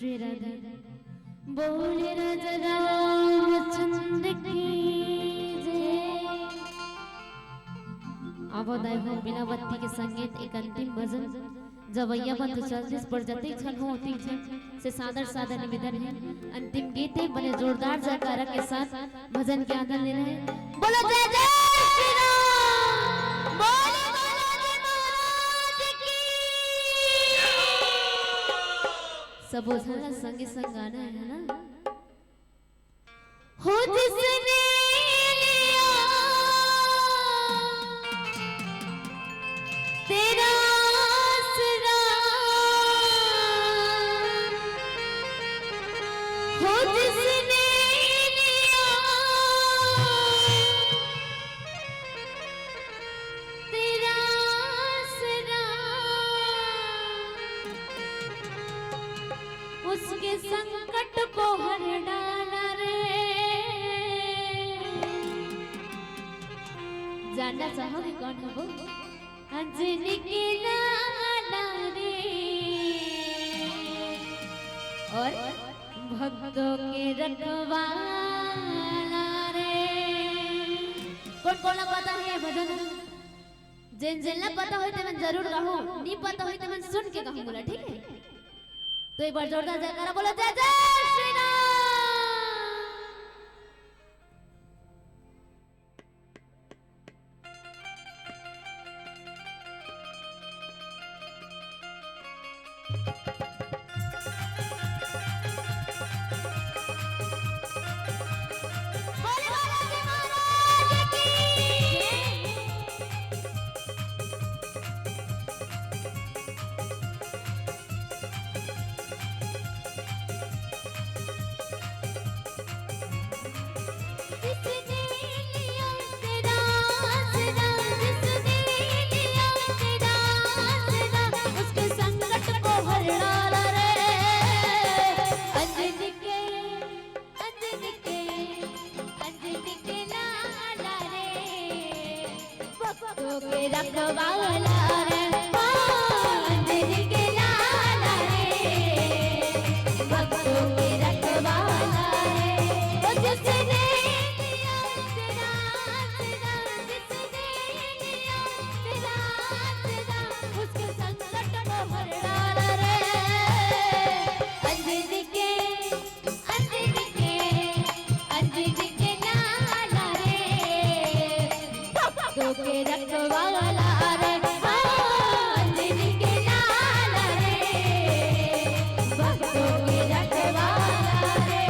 श्री राधे बोले राजा रामचंद्र की जय। अवोदय हो बिना बत्ती के संगीत एक अंतिम भजन जवैया बंद चलते पर जते क्षण होती से सादर सादर निवेदन है। अंतिम गीत है बने जोरदार जयकारा के साथ भजन के आनंद ले रहे हैं। बोलो जय जय श्री राम बोलो बालाजी महाराज की। सब उधर संग संग गाना है ना। हो जिसने लिया तेरा आसरा, हो जिसने लिया तेरा आसरा, उसके संकट को हर डाला रे। जानना चाहोगे कौन है वो? अंजनी के लाला रे और भक्तों के रखवाला रे। कौन कौन पता है भजन? जिन जिन पता हो तो मैं जरूर कहूँ, नहीं पता हो तो मैं सुन के कहूँ बोला, ठीक है? तो एक बार जोरदार जयकारा बोलो जय जय श्री राम। रखवाला रे अंजनी के लाला रे, भक्तों के रखवाला रे। ओ जिसने लिया तेरा आसरा, जिसने लिया तेरा आसरा, उसके संकट को हर डाला रे। अंजनी के लाला रे, भक्तों के रखवाला रे। अंजनी के लाला रे, भक्तों के रखवाला रे।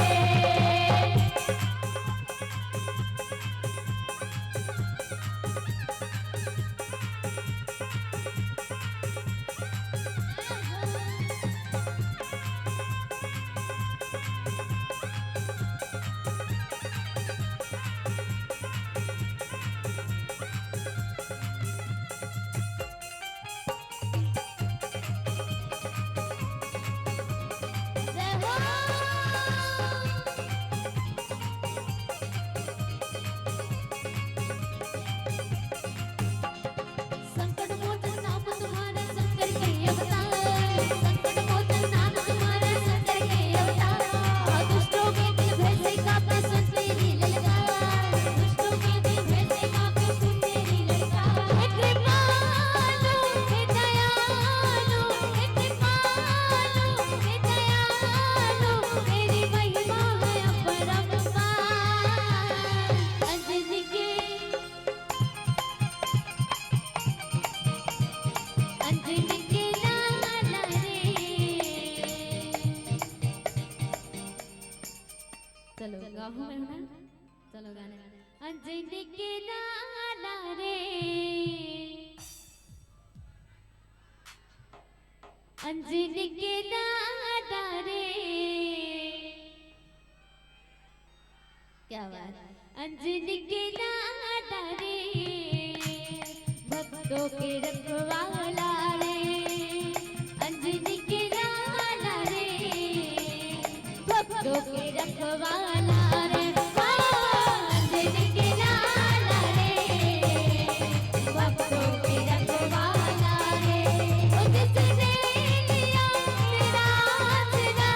चलो गाओ मैं ना, चलो गाने। अंजनी के लाला रे, अंजनी के लाला रे, क्या बात। अंजनी के लाला रे, भक्तों के रखवाला रे। अंजनी के लाला रे, भक्तों के रखवाला रे। अंजनी के लाला रे, भक्तों के रखवाला रे। ओ जिसने लिया तेरा आसरा,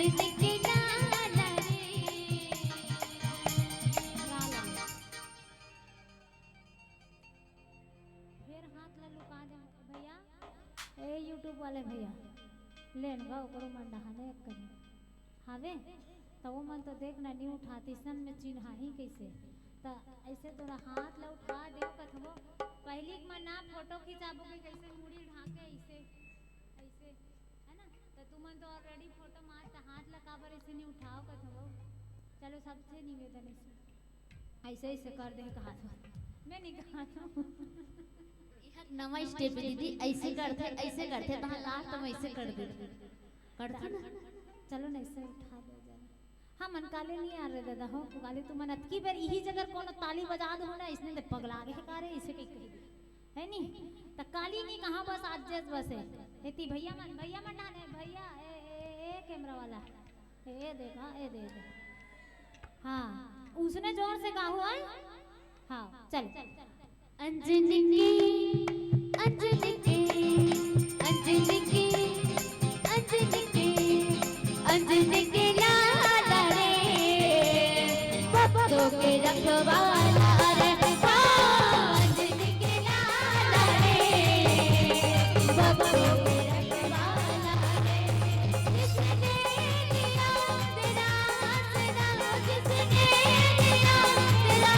अंजनी के लाला रे। फिर हाथ ला लुका दे भैया, ए यूट्यूब वाले भैया लेन गा ओकरो मन डहाने करी हावे तो वो मन तो देखना नहीं उठाती सन में चिन्हा ही कैसे तो ऐसे तोरा हाथ ला उठा देव कथबो पहली मन ना फोटो खिंचाबो के कैसे मुड़ी ढाके ऐसे ऐसे है ना तो तू मन तो ऑलरेडी फोटो मार तो हाथ ला काबर ऐसे नहीं उठाओ कथबो। चलो सबसे निवेदन ऐसे ऐसे कर दे का हाथ मैं नहीं कहता नवा स्टेप दीदी ऐसे करते तो लास्ट में ऐसे कर दे करते ना। चलो ना ऐसे उठा दो जरा। हाँ मन काले नहीं आ रहे दादा हो काले तू मन अतकी बार यही जगह कोनो ताली बजा दो ना इसने तो पगला गए कारे इसे कहीं कही है नी तो काली नहीं कहाँ बस आज जस बस है इतनी भैया मन डाले भैया ए कैमरा वाला ए देखा ए दे हाँ उसने जोर से कहा हुआ है हाँ चल अंजनी की अंजनी की अंजनी की अंजनी की अंजनी के लाला रे भक्तों के रखवाला रे अंजनी के लाला रे भक्तों के रखवाला रे। जिसने दिया तेरा तेरा जिसने दिया तेरा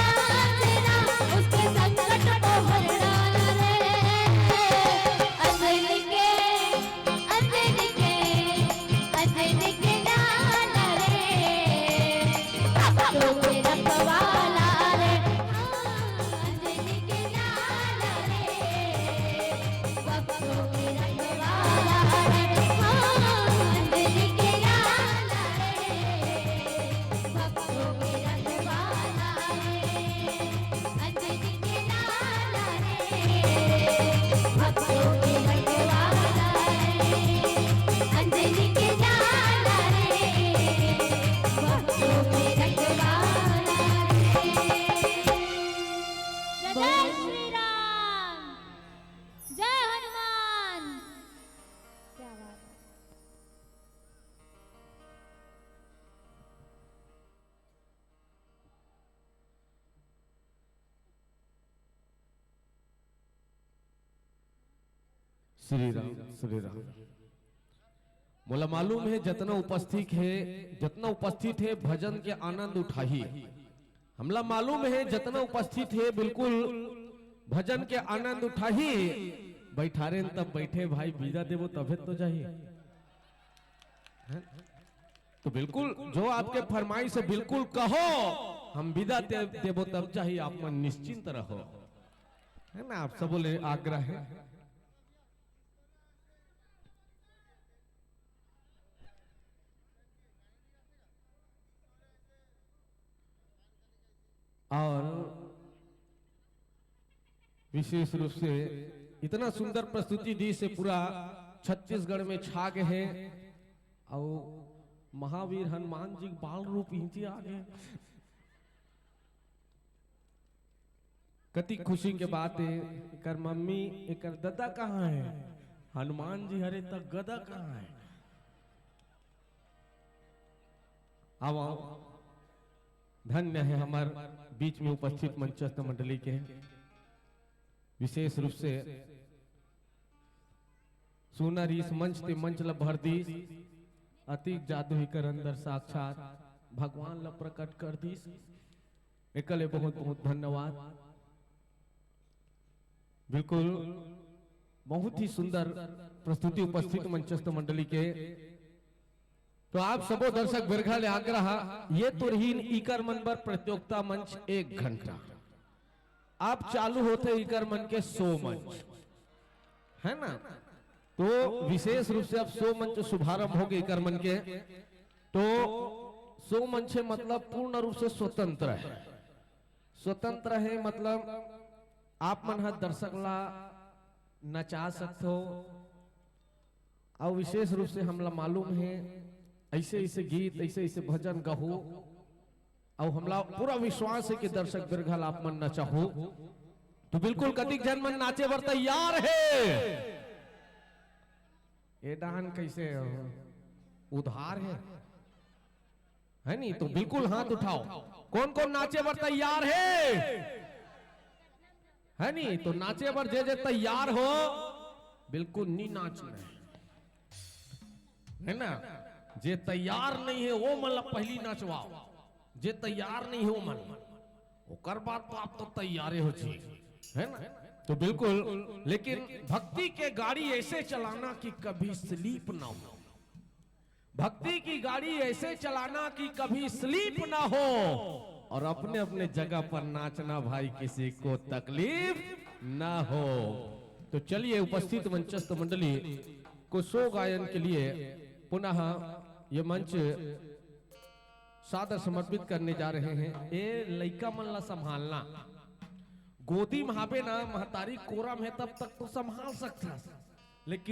तेरा उसके संकट को हर डाला रे अंजनी के अंजनी के अंजनी के लाला रे भक्तों के रखवाला रे अंजनी के लाला रे भक्तों के रखवाला रे अंजनी के लाला रे भक्तों के रखवाला रे अंजनी के लाला रे भक्तों के रखवाला रे अंजनी के लाला रे भक्तों के रखवाला रे। जय श्री राम जय हनुमान। क्या बात है। श्री राम श्री राम। मोला मालूम है जितना उपस्थित है भजन के आनंद उठाही। हमला मालूम है जितना उपस्थित है बिल्कुल भजन के आनंद उठाही। बैठारे तब बैठे भाई विदा देवो तबे तो जाही तो बिल्कुल जो आपके फरमाइश से बिल्कुल कहो हम विदा देवो तब जाही। आप मन निश्चिंत रहो है ना। आप सब बोले आग्रह है और विशेष रूप से इतना सुंदर प्रस्तुति दी से पूरा छत्तीसगढ़ में छा गए हैं और महावीर हनुमान जी बाल रूप हिंची आ गए। कति खुशी के बात है। एकर मम्मी एकर दादा कहाँ है हनुमान जी हरे तक गदा कहाँ है। अब धन्य है हमार बीच में उपस्थित मंचस्थ मंडली के विशेष रूप से सुनर इस मंच ते मंच ला भर दी अति जादू ही कर अंदर साक्षात भगवान ला प्रकट कर दी। एकले बहुत बहुत धन्यवाद। बिल्कुल बहुत ही सुंदर प्रस्तुति उपस्थित मंचस्थ मंडली के। तो आप सबो दर्शक बिरघा ले आग्रह ये तुरहीन इकर मन पर प्रतियोगिता मंच 1 घंटा आप चालू होते इकर मन के 100 मंच है ना। तो विशेष रूप से अब 100 मंच शुभारंभ हो गए इकर मन के। तो 100 मंच मतलब पूर्ण रूप से स्वतंत्र है। स्वतंत्र है मतलब आप मन हर दर्शक ला नचा सकते हो और विशेष रूप से हमला मालूम है ऐसे ऐसे गीत ऐसे ऐसे भजन गहो और हमला पूरा विश्वास है कि दर्शक बिरघल आप मन नचा हो। तो बिल्कुल कतिक जन मन नाचे बर तैयार है। ये डाहन कैसे उधार है है नहीं? तो बिल्कुल हाथ उठाओ। कौन कौन नाचे पर तैयार है नहीं? तो नाचे पर जे तैयार हो बिल्कुल नहीं नाचना है ना? जे तैयार नहीं है वो मतलब पहली नचवाओ, जे तैयार नहीं हो मन ओकर बात तो आप तो तैयारे हो छी, है ना? तो बिल्कुल, लेकिन भक्ति के गाड़ी ऐसे चलाना कि कभी स्लीप ना हो। भक्ति की गाड़ी ऐसे चलाना कि कभी स्लीप ना हो, और अपने अपने जगह पर नाचना भाई, किसी को तकलीफ ना हो। तो चलिए उपस्थित मंचस्थ मंडली को सो गायन के लिए पुनः ये मंच सादर समर्पित करने जा रहे हैं। ये लइका मन ला संभालना, गोदी में हावे ना महतारी कोरा में तब तक तो संभाल सकता, लेकिन